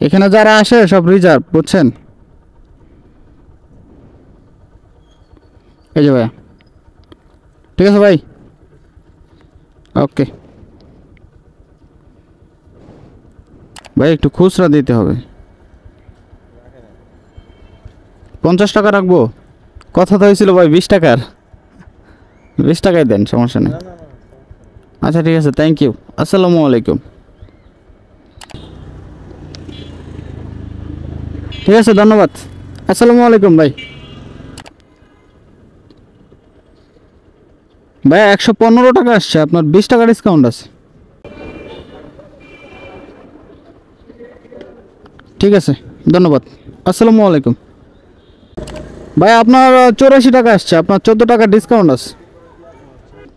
এখানে যারা আসে সব রিজার্ভ, বুঝছেন? এই যে ভাইয়া, ঠিক আছে ভাই, ওকে ভাই। একটু খুচরা দিতে হবে। 50 টাকা রাখবো, কথা তো হয়েছিল ভাই 20 টাকার। 20 টাকায় দেন, সমস্যা নেই। আচ্ছা ঠিক আছে, থ্যাংক ইউ। আসসালামু আলাইকুম। ঠিক আছে, ধন্যবাদ। আসসালামু আলাইকুম ভাই। ভাই 115 টাকা আসছে, আপনার 20 টাকা ডিসকাউন্ট আছে। ঠিক আছে, ধন্যবাদ। আসসালামু আলাইকুম। ভাই আপনার 84 টাকা আসছে, আপনার 14 টাকা ডিসকাউন্ট আছে।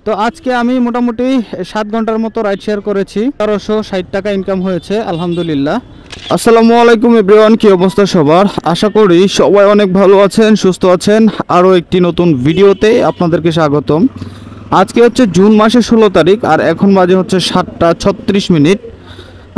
তো আজকে আমি মোটামুটি 7 ঘন্টার মতো রাইড শেয়ার করেছি, 1360 টাকা ইনকাম হয়েছে, আলহামদুলিল্লাহ। আসসালামু আলাইকুম এভরিওয়ান, কি অবস্থা সবার? আশা করি সবাই অনেক ভালো আছেন, সুস্থ আছেন। আরও একটি নতুন ভিডিওতে আপনাদেরকে স্বাগতম। আজকে হচ্ছে জুন মাসের 16 তারিখ, আর এখন বাজে হচ্ছে 7:36।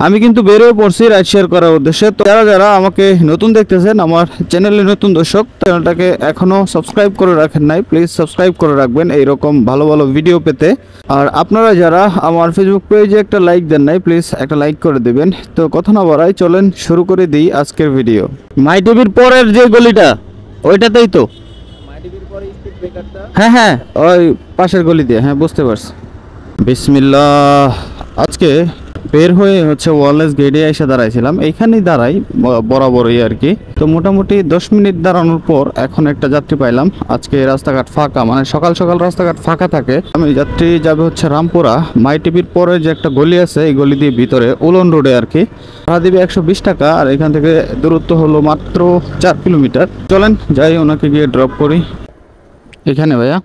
আমি কিন্তু বেরিয়ে পড়ছি রাইড শেয়ার করার উদ্দেশ্যে। তো যারা যারা আমাকে নতুন দেখতেছেন, আমার চ্যানেলে নতুন দর্শক, চ্যানেলটাকে এখনও সাবস্ক্রাইব করে রাখেন নাই, প্লিজ সাবস্ক্রাইব করে রাখবেন এইরকম ভালো ভালো ভিডিও পেতে। আর আপনারা যারা আমার ফেসবুক পেজে একটা লাইক দেন নাই, প্লিজ একটা লাইক করে দেবেন। তো কথা না বাড়াই, চলেন শুরু করে দিই আজকের ভিডিও। মাই টিভির পরের যে গলিটা, ওইটাতেই তো। হ্যাঁ হ্যাঁ, ওই পাশের গলি দিয়ে, হ্যাঁ বুঝতে পারছি। বিসমিল্লাহ। আজকে বের হয়ে হচ্ছে ওয়ারলেস গেটে এসে দাঁড়াইছিলাম, এইখানেই দাঁড়াই বরাবরই আর কি। তো মোটামুটি 10 মিনিট দাঁড়ানোর পর এখন একটা যাত্রী পাইলাম। আজকে রাস্তাঘাট ফাঁকা, মানে সকাল সকাল রাস্তাঘাট ফাঁকা থাকে। আমি যাত্রী যাবে হচ্ছে রামপুরা। মাই টিভির পরে যে একটা গলি আছে, এই গলি দিয়ে ভিতরে উলন রোডে আর কি। ভাড়া দিবে 120 টাকা, আর এখান থেকে দূরত্ব হলো মাত্র 4 কিলোমিটার। চলেন যাই, ওনাকে গিয়ে ড্রপ করি। এখানে ভাইয়া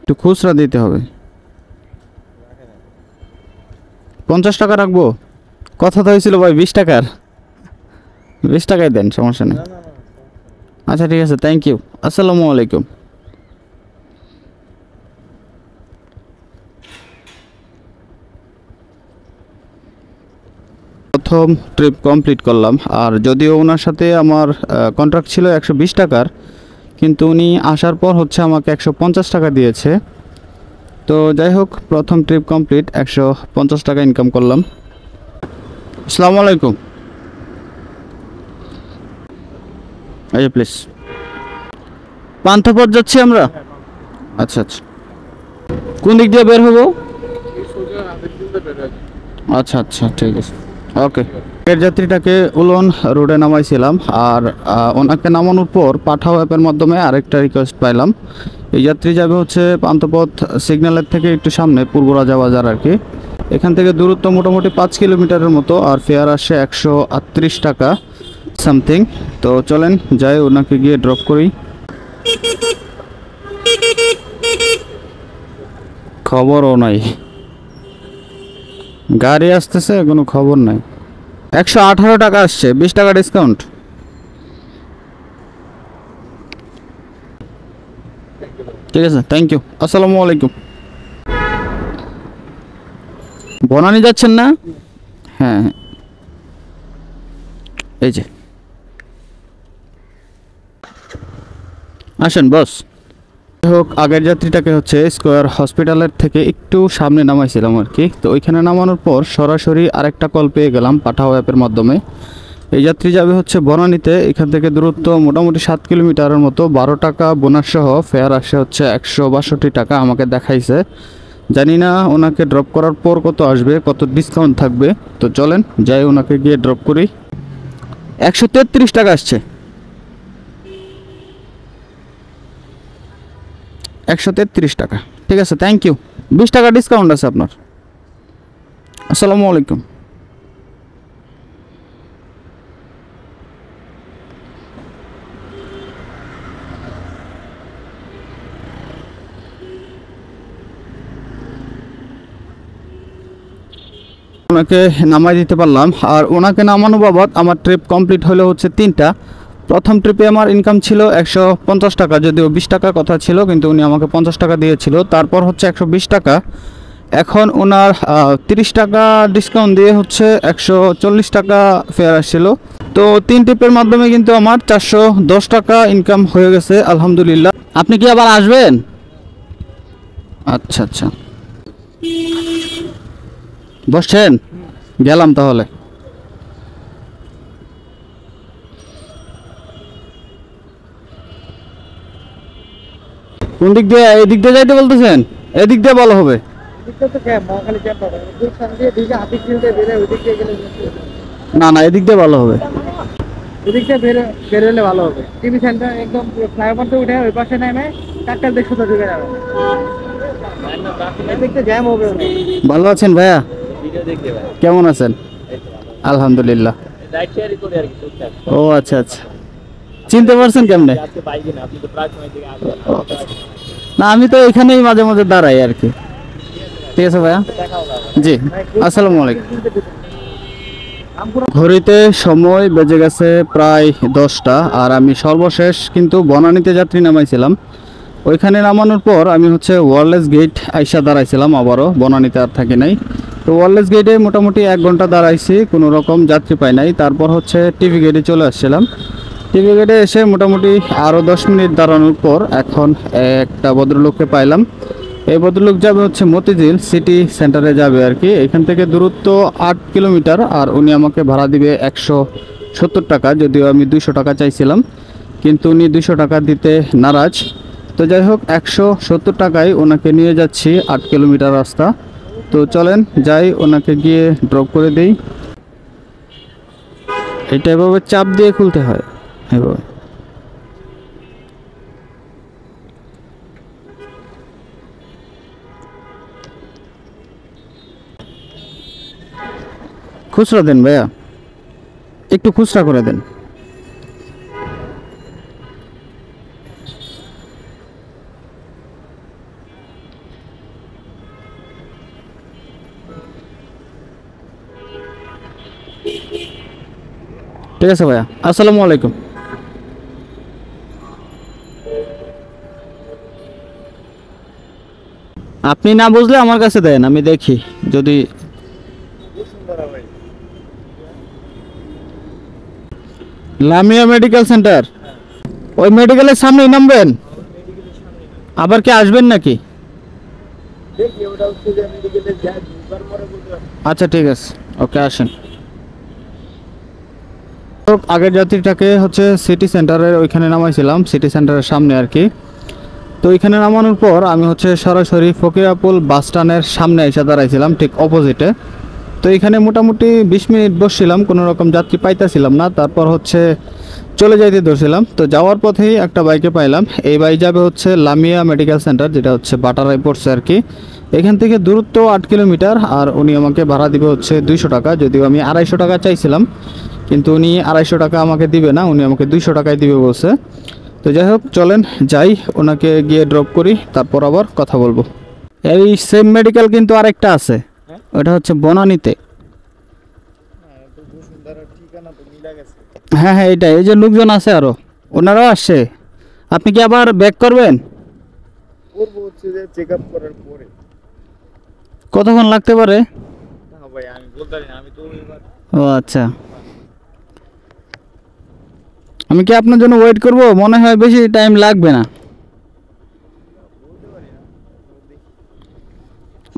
একটু খুচরা দিতে হবে। 50 টাকা রাখবো, কথা তো হয়েছিল ভাই 20 টাকার। 20 টাকায় দেন, সমস্যা নেই। আচ্ছা ঠিক আছে, থ্যাংক ইউ। আসসালামু আলাইকুম। প্রথম ট্রিপ কমপ্লিট করলাম। আর যদিও ওনার সাথে আমার কন্ট্রাক্ট ছিল 120 টাকার, কিন্তু উনি আসার পর হচ্ছে আমাকে 150 টাকা দিয়েছে। তো যাই হোক, প্রথম ট্রিপ কমপ্লিট, 150 টাকা ইনকাম করলাম। আসসালামু আলাইকুম। এই প্লিজ, পান্থপথ যাচ্ছি আমরা। আচ্ছা আচ্ছা, কোন দিক দিয়ে বের হবো? আচ্ছা আচ্ছা ঠিক আছে, ওকে। এর যাত্রীটাকে উলন রোডে নামাইছিলাম, আর ওনাকে নামানোর পর পাঠাও অ্যাপের মাধ্যমে আরেকটা রিকোয়েস্ট পাইলাম। এই যাত্রী যাবে হচ্ছে পান্থপথ সিগন্যালের থেকে একটু সামনে, পূর্ব রাজা বাজার আর কি। এখান থেকে দূরত্ব মোটামুটি 5 কিলোমিটারের মতো, আর ফেয়ার আসে 138 টাকা সামথিং। তো চলেন যাই, ওনাকে গিয়ে ড্রপ করি। খবরও নাই, গাড়ি আসতেছে, কোনো খবর নাই। 118 টাকা আসছে, 20 টাকা ডিসকাউন্ট। ঠিক আছে, থ্যাংক ইউ। আসসালামু আলাইকুম। বনানী যাচ্ছেন না? হ্যাঁ হ্যাঁ, এই যে আসেন বস। হোক, আগের যাত্রীটাকে হচ্ছে স্কোয়ার হসপিটালের থেকে একটু সামনে নামাইছিলাম আর কি। তো ওইখানে নামানোর পর সরাসরি আরেকটা কল পেয়ে গেলাম পাঠাও অ্যাপের মাধ্যমে। এই যাত্রী যাবে হচ্ছে বনানীতে। এখান থেকে দূরত্ব মোটামুটি 7 কিলোমিটারের মতো, 12 টাকা বোনাস সহ ফেয়ার আসে হচ্ছে 162 টাকা আমাকে দেখাইছে। জানি না ওনাকে ড্রপ করার পর কত আসবে, কত ডিসকাউন্ট থাকবে। তো চলেন যাই, ওনাকে গিয়ে ড্রপ করি। 133 টাকা আসছে, 133 টাকা। ঠিক আছে, থ্যাংক ইউ। 20 টাকা ডিসকাউন্ট আছে আপনার। আসসালামু আলাইকুম। ওনাকে নামাই দিতে পারলাম, আর ওনাকে নামানো বাবদ আমার ট্রিপ কমপ্লিট হলো হচ্ছে 3টা। প্রথম ট্রিপে আমার ইনকাম ছিল 150 টাকা, যদিও 20 টাকা কথা ছিল, কিন্তু উনি আমাকে 50 টাকা দিয়েছিল। তারপর হচ্ছে 120 টাকা, এখন ওনার 30 টাকা ডিসকাউন্ট দিয়ে হচ্ছে 140 টাকা ফেয়ার আসছিল। তো 3 ট্রিপের মাধ্যমে কিন্তু আমার 410 টাকা ইনকাম হয়ে গেছে আলহামদুলিল্লাহ। আপনি কি আবার আসবেন? আচ্ছা আচ্ছা, বসছেন, গেলাম তাহলে। কোন দিক দিয়ে? এই দিক দিয়ে যাইতে বলতেছেন? এদিক দিয়ে ভালো হবে। না না, এদিক দিয়ে ভালো হবে। এদিক দিয়ে বেরোলে ভালো হবে। টিভি সেন্টার একদম ফ্লাইওভার থেকে উঠে ওই পাশে নেমে কাকটার দিক সোজা ঢুকে যাবে। এদিক দিয়ে জ্যাম হবে অনেক। ভালো আছেন ভাইয়া? কেমন আছেন? আলহামদুলিল্লাহ। ও আচ্ছা আচ্ছা, চিনতে পারছেন কেমনে? না, আমি তো এখানেই মাঝে মাঝে দাঁড়াই আর কি। ঠিক আছে ভাইয়া, জি আসসালামু আলাইকুম। ঘড়িতে সময় বেজে গেছে প্রায় 10টা, আর আমি সর্বশেষ কিন্তু বনানীতে যাত্রী নামাইছিলাম। ওইখানে নামানোর পর আমি হচ্ছে ওয়ারলেস গেট আইসা দাঁড়াইছিলাম, আবারও বনানীতে আর থাকি নাই। তো ওয়ারলেস গেটে মোটামুটি 1 ঘন্টা দাঁড়াইছি, কোনো রকম যাত্রী পাই নাই। তারপর হচ্ছে টিভি গেটে চলে আসছিলাম। টিভি গেটে এসে মোটামুটি আরও 10 মিনিট দাঁড়ানোর পর এখন একটা ভদ্রলোককে পাইলাম। এই ভদ্রলোক যাবে হচ্ছে মতিঝিল সিটি সেন্টারে যাবে আর কি। এখান থেকে দূরত্ব 8 কিলোমিটার, আর উনি আমাকে ভাড়া দিবে 170 টাকা, যদিও আমি 200 টাকা চাইছিলাম, কিন্তু উনি 200 টাকা দিতে নারাজ। তো যাই হোক, 170 টাকায় ওনাকে নিয়ে যাচ্ছি 8 কিলোমিটার রাস্তা। তো চলেন যাই, ওনাকে গিয়ে ড্রপ করে দেই। এটা এভাবে চাপ দিয়ে খুলতে হয়, এভাবে। খুচরা দেন ভাইয়া, একটু খুচরা করে দেন। ঠিক আছে ভাইয়া, আসসালামু আলাইকুম। আপনি না বুঝলে আমার কাছে দেন, আমি দেখি যদি। লামিয়া মেডিকেল সেন্টার, ওই মেডিকেলের সামনেই নামবেন? আবার কি আসবেন নাকি? আচ্ছা ঠিক আছে, ওকে আসেন। আগের যাত্রীটাকে হচ্ছে সিটি সেন্টারের ওইখানে নামাইছিলাম, সিটি সেন্টারের সামনে আর কি। তো ওইখানে নামানোর পর আমি হচ্ছে সরাসরি ফকিরাপুল বাস স্ট্যান্ডের সামনে এসে দাঁড়াইছিলাম, ঠিক অপোজিটে। তো এখানে মোটামুটি 20 মিনিট বসছিলাম, কোনো রকম যাত্রী পাইতেছিলাম না। তারপর হচ্ছে চলে যাইতে ধরছিলাম। তো যাওয়ার পথেই একটা বাইকে পাইলাম। এই বাইক যাবে হচ্ছে লামিয়া মেডিকেল সেন্টার, যেটা হচ্ছে বাটারায় পড়ছে আর কি। এখান থেকে দূরত্ব 8 কিলোমিটার, আর উনি আমাকে ভাড়া দিবে হচ্ছে 200 টাকা, যদিও আমি 250 টাকা চাইছিলাম, কিন্তু উনি 250 টাকা আমাকে দিবে না, উনি আমাকে 200 টাকায় দিবে বলছে। তো যাই হোক, চলেন যাই, ওনাকে গিয়ে ড্রপ করি, তারপর আবার কথা বলবো। এই সেম মেডিকেল কিন্তু আরেকটা আছে, ওটা হচ্ছে বনানীতে। হ্যাঁ হ্যাঁ, এইটাই। এই যে লোকজন আছে আরো, ওনারাও আসছে। আপনি কি আবার ব্যাক করবেন? কতক্ষণ লাগতে পারে? ও আচ্ছা, আমি কি আপনার জন্য ওয়েট করব? মনে হয় বেশি টাইম লাগবে না।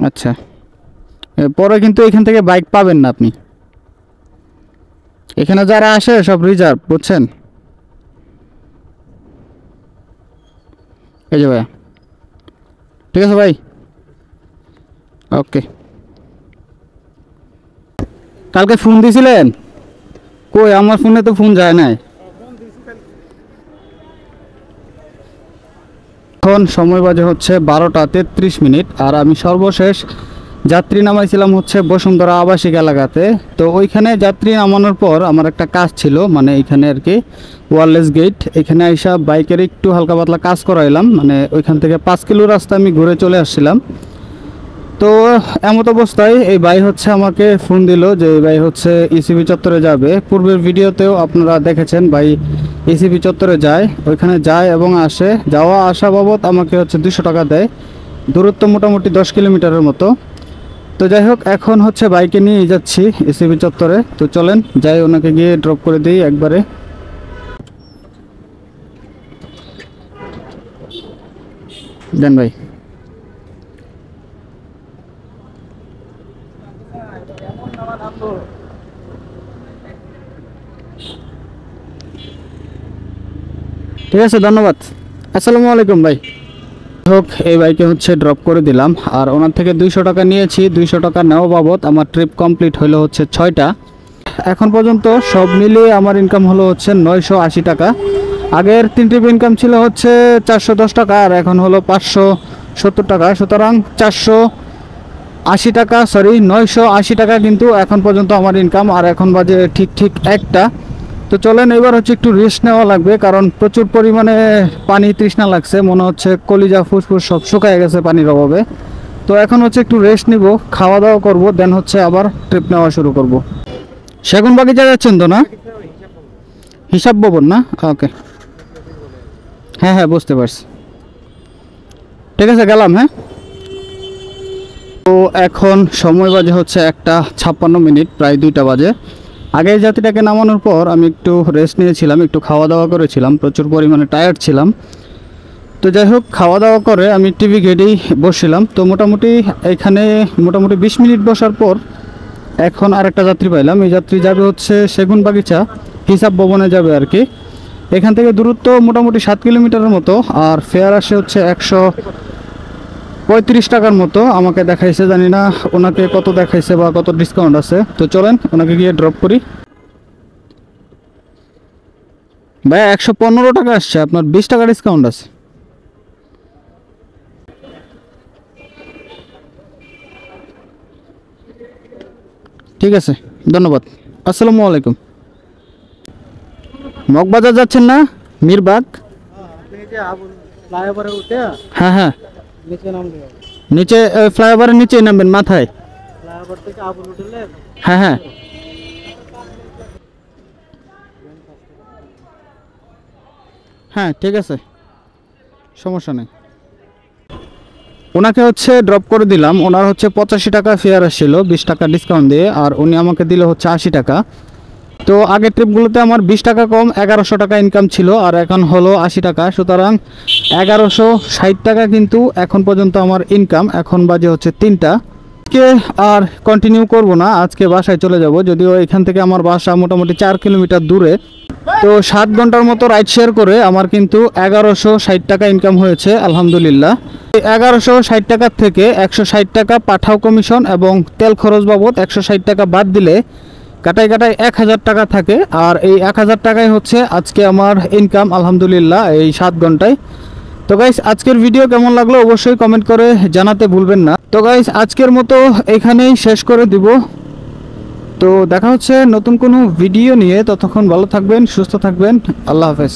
আচ্ছা, পরে কিন্তু এখান থেকে বাইক পাবেন না আপনি। এখানে যারা আসে সব রিজার্ভ, বুঝছেন? এই যে ভাইয়া, ঠিক আছে ভাই, ওকে। কালকে ফোন দিয়েছিলেন? কই, আমার ফোনে তো ফোন যায় নাই। এখন সময় বাজে হচ্ছে 12টা 33 মিনিট, আর আমি সর্বশেষ যাত্রী নামাইছিলাম হচ্ছে বসুন্ধরা আবাসিক এলাকাতে। তো ওইখানে যাত্রী নামানোর পর আমার একটা কাজ ছিল, মানে এখানে আর কি ওয়ারলেস গেট, এখানে আইসা বাইকের একটু হালকা পাতলা কাজ করাইলাম। মানে ওইখান থেকে 5 কিলো রাস্তা আমি ঘুরে চলে আসছিলাম। তো এমত অবস্থায় এই ভাই হচ্ছে আমাকে ফোন দিল যে এই ভাই হচ্ছে ইসিবি চত্বরে যাবে। পূর্বের ভিডিওতেও আপনারা দেখেছেন ভাই ইসিবি চত্বরে যায়, ওইখানে যায় এবং আসে। যাওয়া আসা বাবদ আমাকে হচ্ছে 200 টাকা দেয়। দূরত্ব মোটামুটি 10 কিলোমিটারের মতো। তো যাই হোক, এখন হচ্ছে বাইকে নিয়ে যাচ্ছি ইসিবি চত্বরে। তো চলেন যাই, ওনাকে গিয়ে ড্রপ করে দিই একবারে। দেন ভাই। ঠিক আছে, ধন্যবাদ। আসসালামু আলাইকুম ভাই। হোক, এই বাইকে হচ্ছে ড্রপ করে দিলাম, আর ওনার থেকে 200 টাকা নিয়েছি। 200 টাকা নেওয়া বাবদ আমার ট্রিপ কমপ্লিট হলো হচ্ছে 6টা। এখন পর্যন্ত সব মিলিয়ে আমার ইনকাম হলো হচ্ছে 980 টাকা। আগের 3 ট্রিপ ইনকাম ছিল হচ্ছে 410 টাকা, আর এখন হলো 570 টাকা। সুতরাং 480 টাকা, সরি 980 টাকা কিন্তু এখন পর্যন্ত আমার ইনকাম। আর এখন বাজে ঠিক 1টা। তো চলেন এবার হচ্ছে একটু রেস্ট নেওয়া লাগবে, কারণ প্রচুর পরিমাণে পানি তৃষ্ণা লাগছে। মনে হচ্ছে কলিজা ফুসফুস সব শুকায় গেছে পানির অভাবে। তো এখন হচ্ছে একটু রেস্ট নিব, খাওয়া দাওয়া করব, দেন হচ্ছে আবার ট্রিপ নেওয়া শুরু করব। সেগুন বাগিচা যাচ্ছেন তো না? হিসাব ভবন না? ওকে, হ্যাঁ হ্যাঁ বুঝতে পারছি। ঠিক আছে, গেলাম। হ্যাঁ, তো এখন সময় বাজে হচ্ছে 1:56, প্রায় 2টা বাজে। আগে যাত্রীটাকে নামানোর পর আমি একটু রেস্ট নিয়েছিলাম, একটু খাওয়া দাওয়া করেছিলাম, প্রচুর পরিমাণে টায়ার্ড ছিলাম। তো যাই হোক, খাওয়া দাওয়া করে আমি টিভি গেটেই বসছিলাম। তো মোটামুটি এখানে 20 মিনিট বসার পর এখন আরেকটা যাত্রী পাইলাম। এই যাত্রী যাবে হচ্ছে সেগুন বাগিচা, হিসাব ভবনে যাবে আর কি। এখান থেকে দূরত্ব মোটামুটি 7 কিলোমিটারের মতো, আর ফেয়ার আসে হচ্ছে 135 টাকার মতো আমাকে দেখাইছে। জানি না ওনাকে কত দেখাইছে বা কত ডিসকাউন্ট আছে। তো চলেন ওনাকে গিয়ে ড্রপ করি। ভাই 115 টাকা আসছে, আপনার 20 টাকা ডিসকাউন্ট আছে। ঠিক আছে, ধন্যবাদ। আসসালামু আলাইকুম। মগবাজার যাচ্ছেন না? মিরবাগ? ফ্লাইওভারে উঠে হ্যাঁ হ্যাঁ, নিচে নামলে নিচে ফ্লাইওভারের নিচেই নামবেন, মাথায়। ফ্লাইওভার থেকে আবুল হোটেলে। হ্যাঁ হ্যাঁ হ্যাঁ, ঠিক আছে, সমস্যা নেই। ওনাকে হচ্ছে ড্রপ করে দিলাম। ওনার হচ্ছে 85 টাকা ফেয়ার আসছিল, 20 টাকা ডিসকাউন্ট দিয়ে, আর উনি আমাকে দিল হচ্ছে 80 টাকা। তো আগের ট্রিপগুলোতে আমার 20 টাকা কম 1100 টাকা ইনকাম ছিল, আর এখন হলো 80 টাকা। সুতরাং 1160 টাকা কিন্তু এখন পর্যন্ত আমার ইনকাম। এখন বাজে হচ্ছে 3টা। আজকে আর কন্টিনিউ করব না, আজকে বাসায় চলে যাব। যদিও এখান থেকে আমার বাসা মোটামুটি 4 কিলোমিটার দূরে। তো 7 ঘন্টার মতো রাইড শেয়ার করে আমার কিন্তু 1160 টাকা ইনকাম হয়েছে, আলহামদুলিল্লাহ। এই 1160 টাকার থেকে 160 টাকা পাঠাও কমিশন এবং তেল খরচ বাবদ 160 টাকা বাদ দিলে কাটায় 1000 টাকা থাকে। আর এই 1000 টাকাই হচ্ছে আজকে আমার ইনকাম, আলহামদুলিল্লাহ, এই 7 ঘন্টায়। তো গাইস, আজকের ভিডিও কেমন লাগলো অবশ্যই কমেন্ট করে জানাতে ভুলবেন না। তো গাইস, আজকের মতো এখানেই শেষ করে দিব। তো দেখা হচ্ছে নতুন কোনো ভিডিও নিয়ে। ততক্ষণ ভালো থাকবেন, সুস্থ থাকবেন। আল্লাহ হাফেজ।